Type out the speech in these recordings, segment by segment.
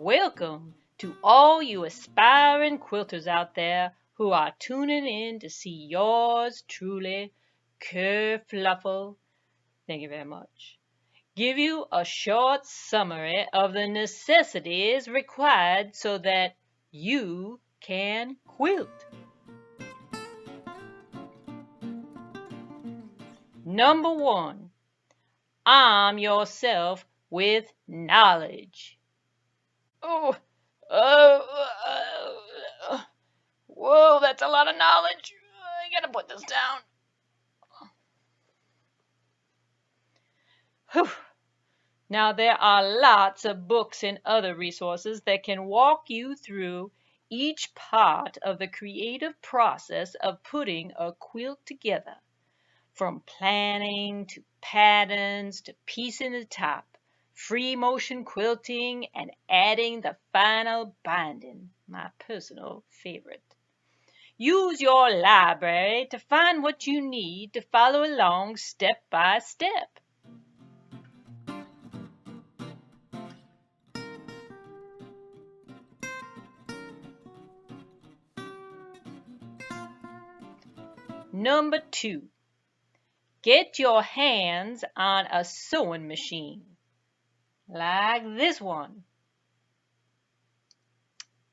Welcome to all you aspiring quilters out there who are tuning in to see yours truly, Kerr Fluffle. Thank you very much. Give you a short summary of the necessities required so that you can quilt. Number 1. Arm yourself with knowledge. Whoa, that's a lot of knowledge. I gotta put this down. Whew. Now, there are lots of books and other resources that can walk you through each part of the creative process of putting a quilt together, from planning to patterns to piecing the top, free motion quilting, and adding the final binding, my personal favorite. Use your library to find what you need to follow along step by step. Number 2. Get your hands on a sewing machine, like this one.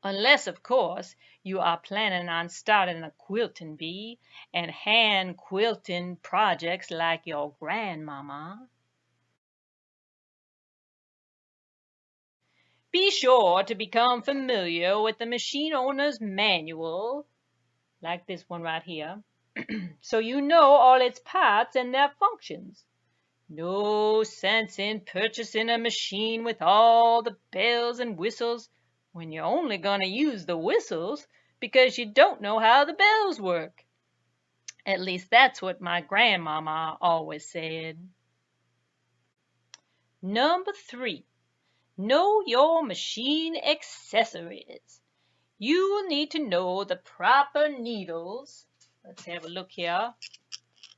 Unless, of course, you are planning on starting a quilting bee and hand quilting projects like your grandmama. Be sure to become familiar with the machine owner's manual, like this one right here, so you know all its parts and their functions. No sense in purchasing a machine with all the bells and whistles when you're only going to use the whistles because you don't know how the bells work. At least that's what my grandmama always said. Number 3. Know your machine accessories. You will need to know the proper needles. Let's have a look here.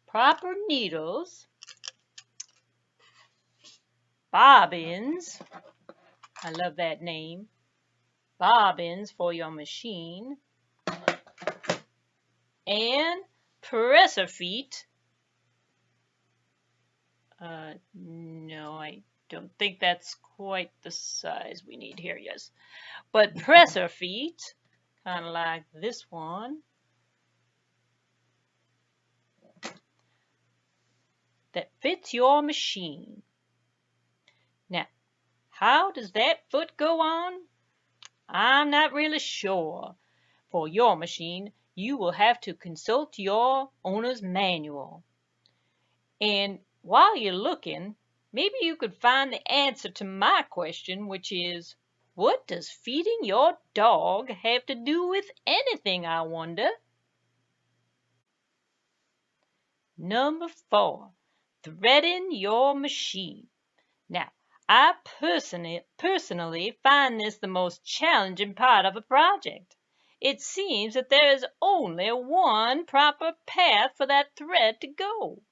Proper needles, bobbins, I love that name, bobbins for your machine, and presser feet. No, I don't think that's quite the size we need here, yes. But presser feet, kind of like this one, that fits your machine. Now, how does that foot go on? I'm not really sure. For your machine, you will have to consult your owner's manual. And while you're looking, maybe you could find the answer to my question, which is, what does feeding your dog have to do with anything, I wonder? Number 4, threading your machine. Now, I personally find this the most challenging part of a project. It seems that there is only one proper path for that thread to go.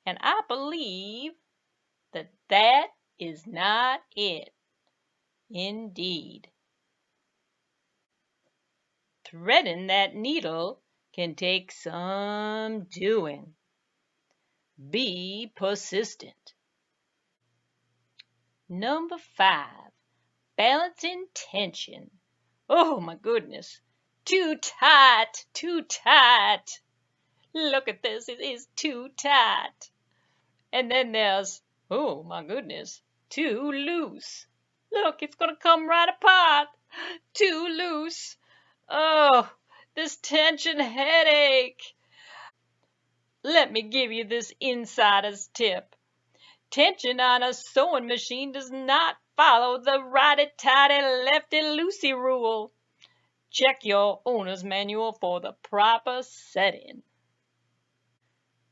And I believe that that is not it. Indeed. Threading that needle can take some doing. Be persistent. Number 5, balancing tension. Oh my goodness, too tight, too tight. Look at this, it is too tight. And then there's, oh my goodness, too loose. Look, it's going to come right apart. Too loose. Oh, this tension headache. Let me give you this insider's tip. Tension on a sewing machine does not follow the righty-tighty, lefty-loosey rule. Check your owner's manual for the proper setting.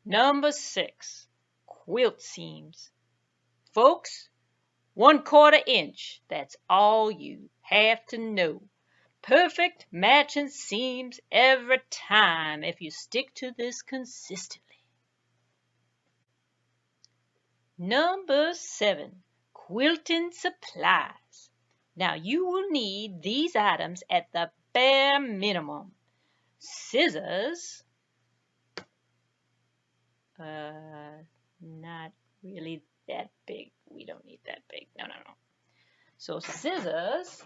Number 6, quilt seams. Folks, 1/4 inch, that's all you have to know. Perfect matching seams every time if you stick to this consistently. Number 7, quilting supplies. Now you will need these items at the bare minimum. Scissors, not really that big. We don't need that big. No. So scissors,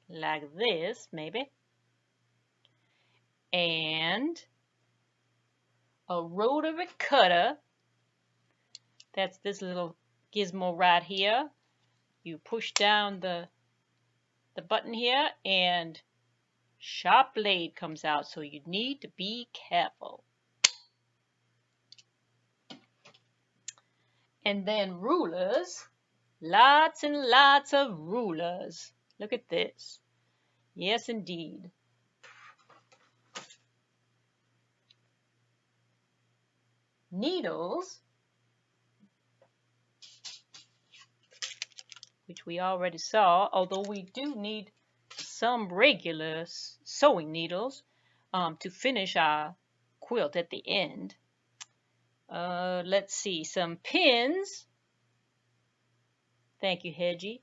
like this maybe, and a rotary cutter. That's this little gizmo right here. You push down the button here and sharp blade comes out, so you need to be careful. And then rulers, lots and lots of rulers. Look at this. Yes, indeed. Needles, which we already saw, although we do need some regular sewing needles to finish our quilt at the end. Let's see, some pins. Thank you, Hedgie.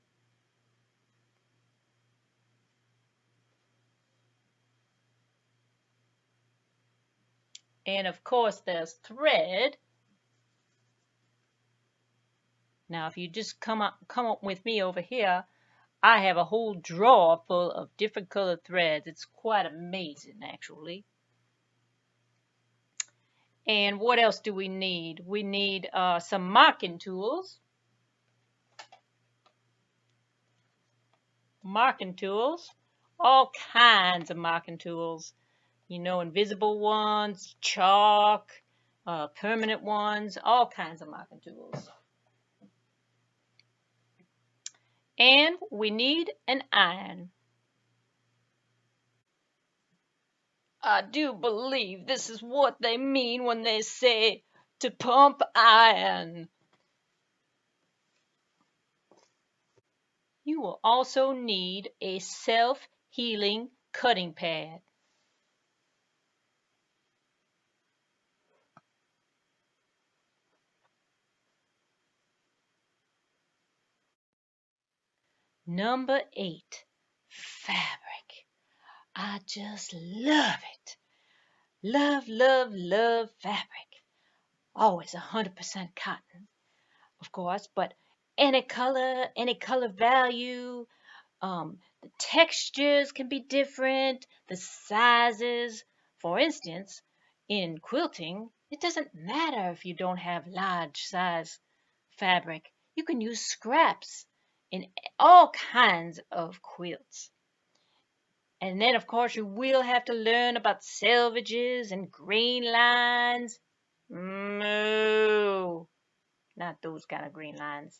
And of course there's thread. Now if you just come up with me over here, I have a whole drawer full of different colored threads. It's quite amazing actually. And what else do we need? We need some marking tools. Marking tools. All kinds of marking tools. You know, invisible ones, chalk, permanent ones, all kinds of marking tools. And we need an iron. I do believe this is what they mean when they say to pump iron. You will also need a self-healing cutting pad. Number 8, fabric. I just love it. Love, love, love fabric. Always 100% cotton, of course, but any color value. The textures can be different, the sizes. For instance, in quilting, it doesn't matter if you don't have large size fabric. You can use scraps in all kinds of quilts. And then, of course, you will have to learn about selvages and grain lines. No, not those kind of grain lines.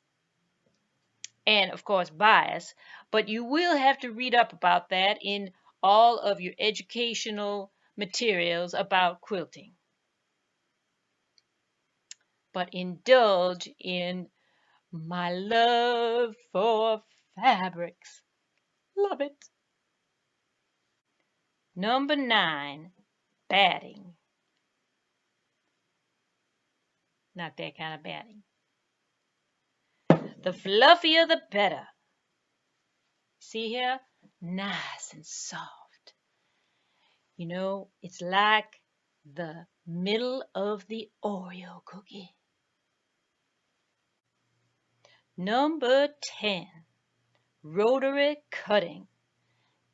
And, of course, bias. But you will have to read up about that in all of your educational materials about quilting. But indulge in my love for fabrics. Love it. Number 9, batting. Not that kind of batting. The fluffier the better. See here? Nice and soft. You know, it's like the middle of the Oreo cookie. Number 10, rotary cutting.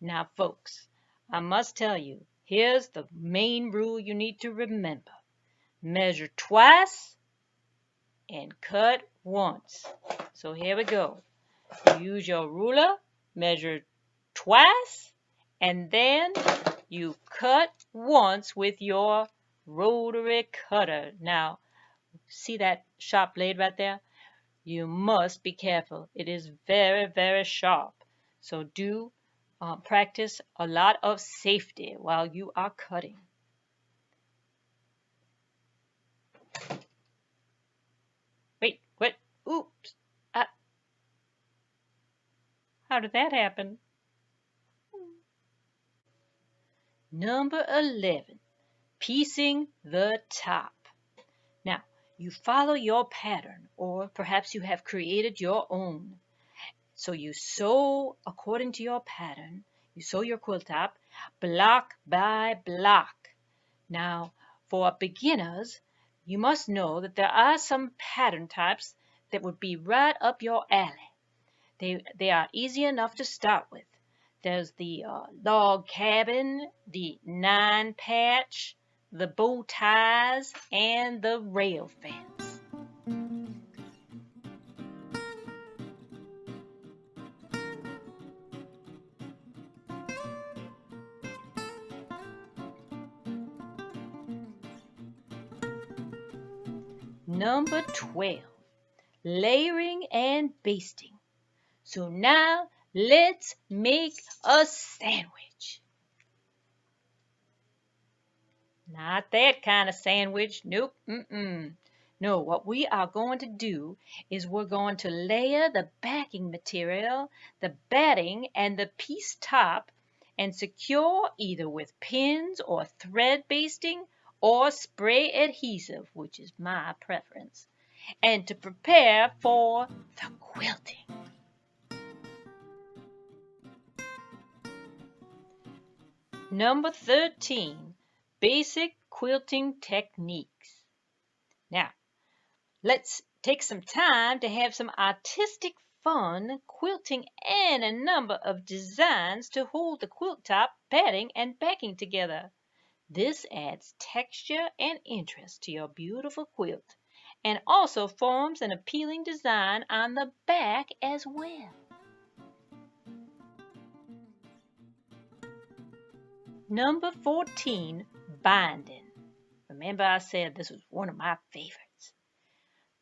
Now, folks, I must tell you, here's the main rule you need to remember. Measure twice and cut once. So here we go. You use your ruler, measure twice, and then you cut once with your rotary cutter. Now, see that sharp blade right there? You must be careful. It is very, very sharp. So do practice a lot of safety while you are cutting. Wait, what? Oops. How did that happen? Number 11, piecing the top. Now, you follow your pattern, or perhaps you have created your own. So you sew according to your pattern. You sew your quilt top block by block. Now, for beginners, you must know that there are some pattern types that would be right up your alley. They are easy enough to start with. There's the log cabin, the 9-patch, the bow ties, and the rail fence. Number 12, layering and basting. So now let's make a sandwich. Not that kind of sandwich. Nope. No, what we are going to do is we're going to layer the backing material, the batting, and the piece top and secure either with pins or thread basting or spray adhesive, which is my preference, and to prepare for the quilting. Number 13, basic quilting techniques. Now, let's take some time to have some artistic fun quilting and a number of designs to hold the quilt top, batting, and backing together. This adds texture and interest to your beautiful quilt and also forms an appealing design on the back as well. Number 14, binding. Remember I said this was one of my favorites.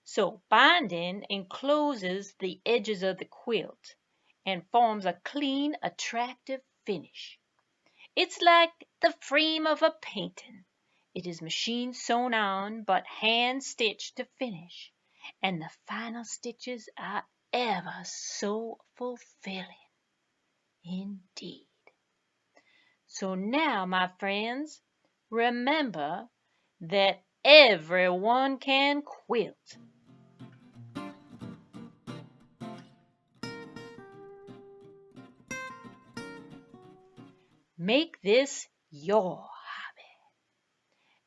So binding encloses the edges of the quilt and forms a clean, attractive finish. It's like the frame of a painting. It is machine sewn on but hand stitched to finish, and the final stitches are ever so fulfilling indeed. So now, my friends, remember that everyone can quilt. Make this your hobby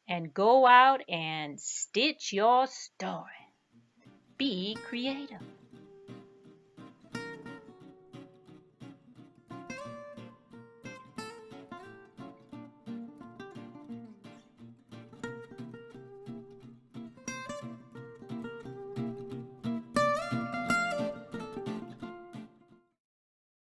and go out and stitch your story. Be creative.